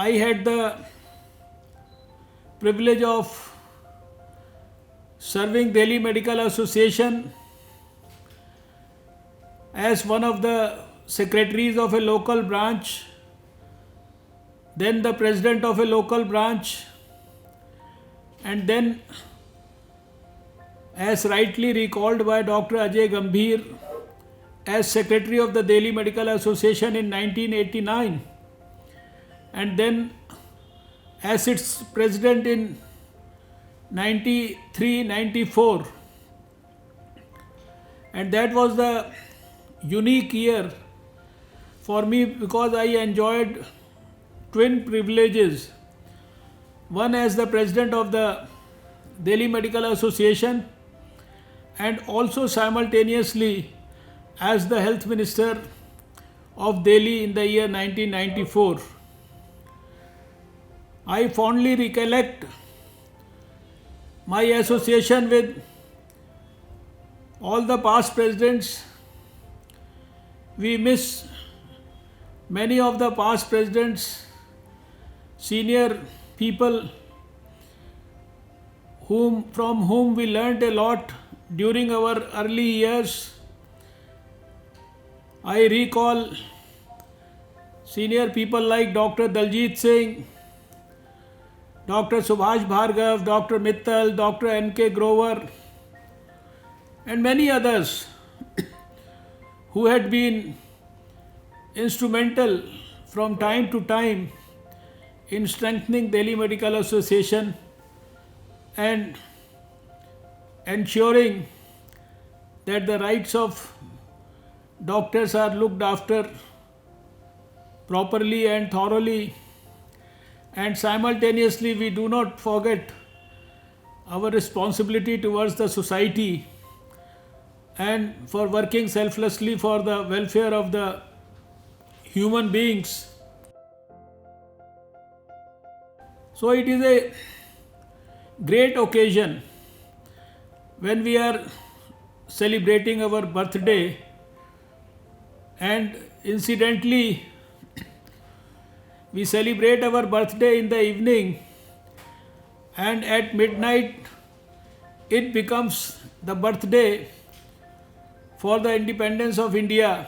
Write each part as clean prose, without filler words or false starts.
I had the privilege of serving Delhi Medical Association as one of the secretaries of a local branch, then the president of a local branch, and then, as rightly recalled by Dr. Ajay Gambhir, as secretary of the Delhi Medical Association in 1989, and then as its president in 93-94. And that was the unique year for me because I enjoyed twin privileges. One as the president of the Delhi Medical Association and also simultaneously as the health minister of Delhi in the year 1994. I fondly recollect my association with all the past presidents. We miss many of the past presidents, senior people from whom we learnt a lot during our early years. I recall senior people like Dr. Daljit Singh, Dr. Subhash Bhargav, Dr. Mittal, Dr. N.K. Grover, and many others who had been instrumental from time to time in strengthening Delhi Medical Association and ensuring that the rights of doctors are looked after properly and thoroughly, and simultaneously we do not forget our responsibility towards the society and for working selflessly for the welfare of the human beings. So it is a great occasion when we are celebrating our birthday, and incidentally we celebrate our birthday in the evening, and at midnight it becomes the birthday for the independence of India.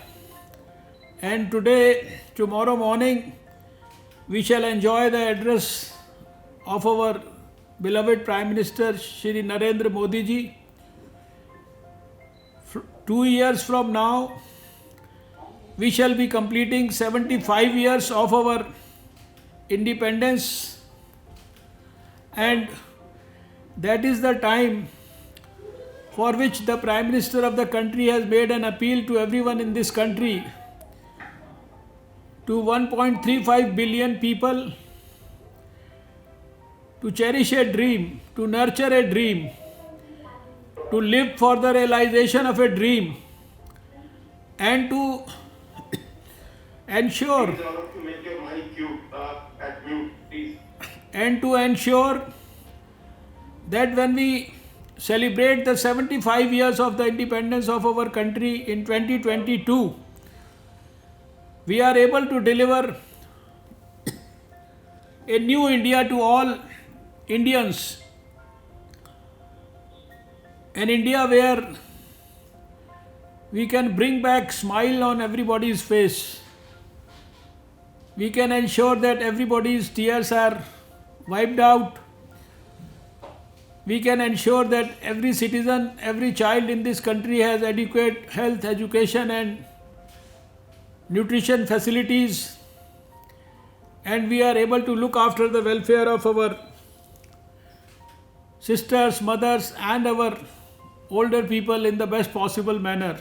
And tomorrow morning, we shall enjoy the address of our beloved Prime Minister Shri Narendra Modi ji. 2 years from now, we shall be completing 75 years of our independence, and that is the time for which the Prime Minister of the country has made an appeal to everyone in this country, to 1.35 billion people, to cherish a dream, to nurture a dream, to live for the realization of a dream, and to ensure that when we celebrate the 75 years of the independence of our country in 2022, we are able to deliver a new India to all Indians, an India where we can bring back smile on everybody's face. We can ensure that everybody's tears are wiped out. We can ensure that every citizen, every child in this country has adequate health, education and nutrition facilities, and we are able to look after the welfare of our sisters, mothers and our older people in the best possible manner.